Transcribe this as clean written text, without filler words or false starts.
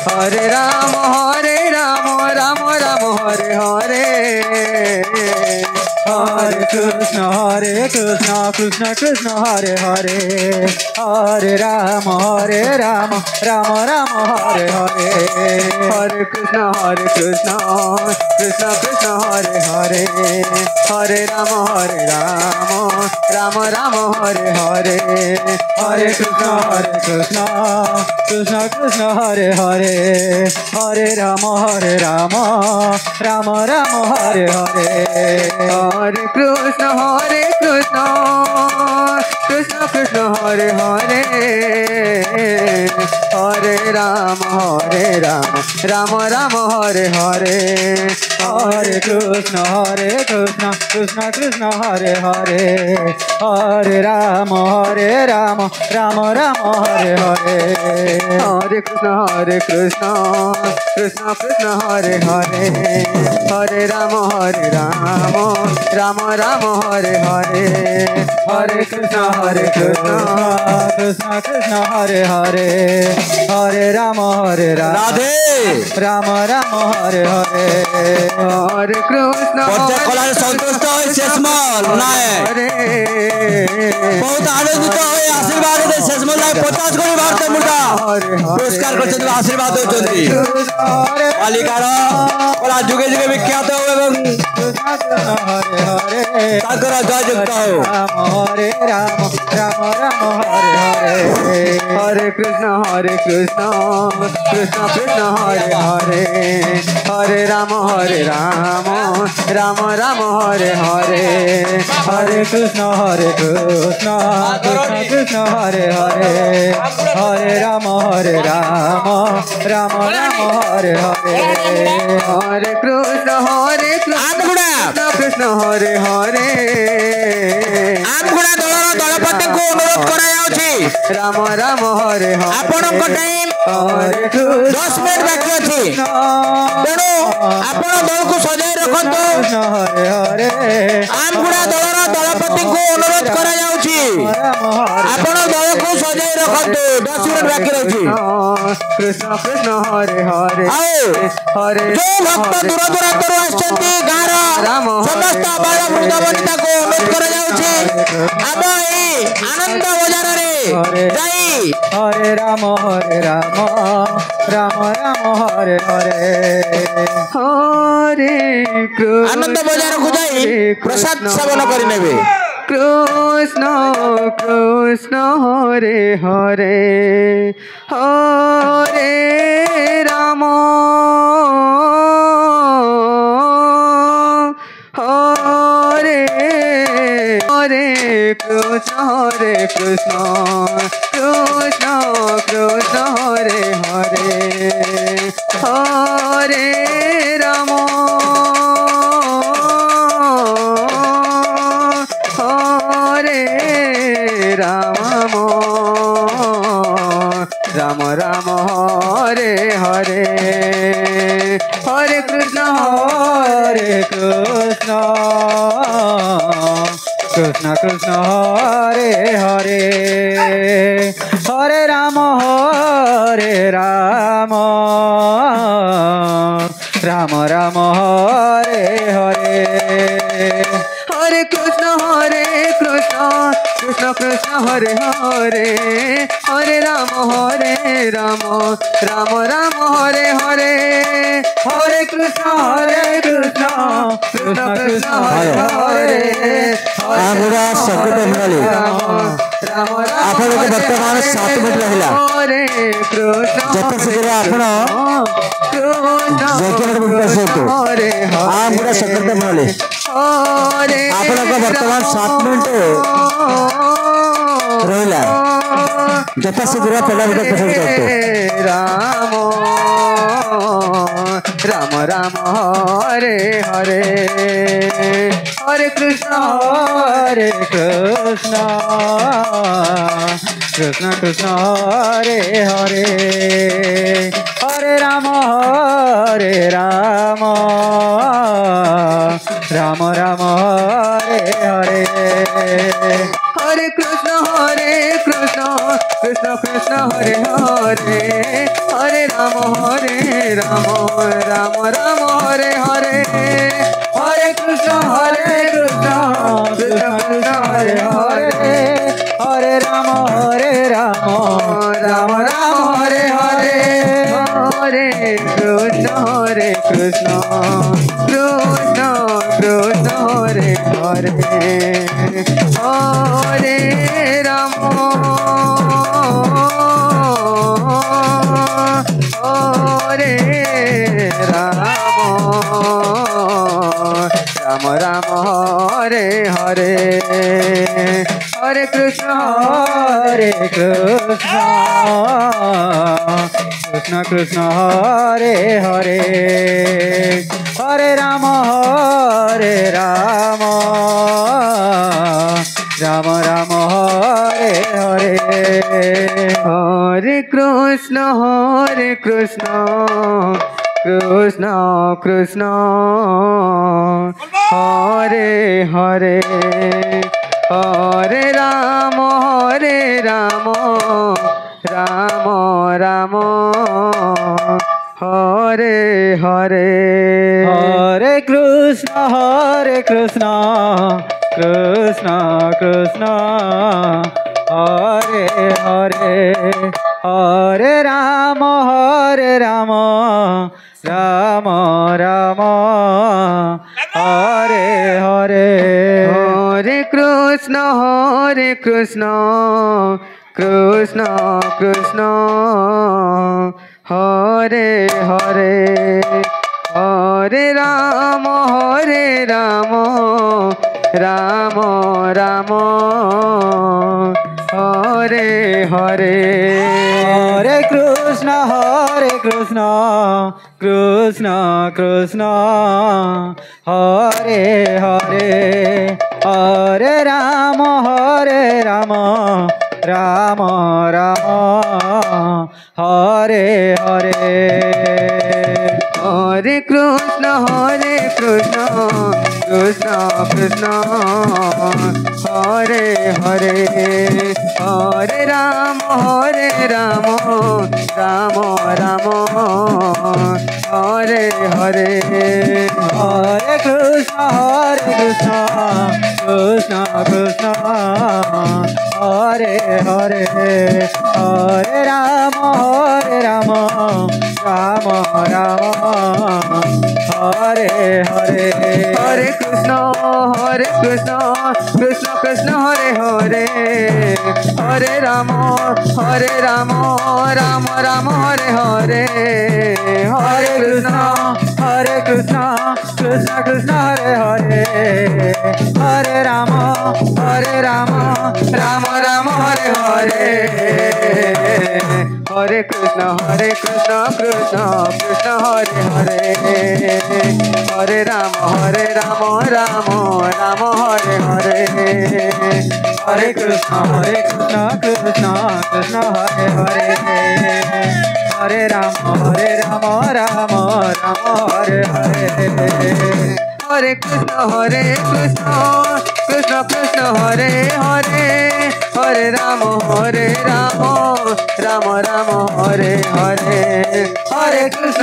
हरे राम राम राम हरे हरे हरे कृष्ण कृष्ण कृष्ण हरे हरे हरे राम राम राम हरे हरे हरे कृष्ण कृष्ण कृष्ण हरे हरे हरे राम राम राम हरे हरे हरे कृष्ण कृष्ण कृष्ण हरे हरे हरे राम राम राम हरे हरे हरे कृष्ण कृष्ण कृष्ण हरे हरे हरे राम राम राम हरे हरे हरे कृष्ण कृष्ण कृष्ण हरे हरे हरे राम राम राम हरे हरे हरे कृष्ण कृष्ण कृष्ण हरे हरे हरे राम राम राम हरे हरे हरे कृष्ण कृष्ण कृष्ण हरे हरे हरे राम राधे राम हरे हरे हरे कृष्ण कला सन्तुष्ट शेषमल नायक बहुत आनंदित हुए आशीर्वाद दे शेषमल नायक 50 कोटी भारत मुद्रा पुरस्कार करछन आशीर्वाद होचंती बालिकार कला जुगे जुगे विख्यात हो एवं हरे हरे ताकर जय युक्त हो हरे राम राम हरे हरे हरे कृष्ण कृष्ण कृष्ण हरे हरे हरे राम राम राम हरे हरे हरे कृष्ण कृष्ण कृष्ण हरे हरे हरे राम राम हरे हरे हरे कृष्ण कृष्ण हरे हरे आमगुड़ा दलर दलपति को अनुरोध करा जाउछि राम राम हरे हरे आपनक टाइम हरे 10 मिनिट बाकी अछि तेणु आपण दल को सजाई रखंतु हरे हरे आमगुड़ा दलर दलपति को अनुरोध करा जाउछि आपण दल को सजाई रखंतु 10 मिनिट बाकी रहछि कृष्ण कृष्ण हरे हरे हरे जो भक्त दूर दूरांतरु आछंती गार समस्त बाल वृद्ध वनिता को अनुरोध करा जाउछि आम एई आनंद बजार रे जाई हरे राम राम हरे हरे हरे कृष्ण आनंद बजार को जाई प्रसाद सेवन करि नेबे कृष्ण कृष्ण हरे हरे हरे राम हरे हरे कृष्ण कृष्ण कृष्ण हरे हरे हरे राम हरे राम राम हरे हरे हरे कृष्ण कृष्ण कृष्ण हरे हरे हरे राम राम हरे हरे हरे कृष्ण कृष्ण कृष्ण हरे हरे हरे राम राम राम हरे हरे हरे कृष्ण कृष्ण कृष्ण हरे हरे आमगुड़ा संकट मिलले आपण को वर्तमान 7 मिनिट रहिला हरे कृष्ण जत शीघ्र आपण हरे आमगुड़ा संकट मिलले हरे आपण को वर्तमान 7 मिनिट रहिला जत शीघ्र पड़ा विदा पसंद करतो राम हरे हरे हरे कृष्ण कृष्ण कृष्ण हरे हरे हरे राम राम हरे हरे हरे कृष्ण कृष्ण कृष्ण हरे हरे हरे राम राम राम हरे हरे हरे कृष्ण कृष्ण कृष्ण हरे हरे हरे राम राम राम हरे हरे हरे कृष्ण कृष्ण कृष्ण कृष्ण हरे हरे हरे राम हरे राम राम राम हरे हरे हरे कृष्ण कृष्ण कृष्ण हरे हरे हरे राम राम राम हरे हरे हरे कृष्ण कृष्ण कृष्ण हरे हरे हरे राम राम राम हरे हरे हरे कृष्ण कृष्ण कृष्ण हरे हरे हरे राम राम राम हरे हरे हरे कृष्ण कृष्ण कृष्ण हरे हरे हरे राम राम राम हरे हरे हरे कृष्ण कृष्ण हरे हरे हरे राम राम राम हरे हरे हरे कृष्ण कृष्ण कृष्ण हरे हरे हरे राम राम हरे हरे हरे कृष्ण कृष्ण हरे हरे हरे राम राम हरे हरे हरे कृष्ण कृष्ण हरे हरे हरे राम राम हरे हरे हरे कृष्ण कृष्ण हरे हरे हरे राम राम हरे हरे हरे कृष्ण कृष्ण हरे हरे हरे राम राम हरे हरे हरे कृष्ण कृष्ण हरे हरे हरे राम राम हरे हरे हरे कृष्ण कृष्ण हरे हरे हरे राम राम हरे हरे हरे कृष्ण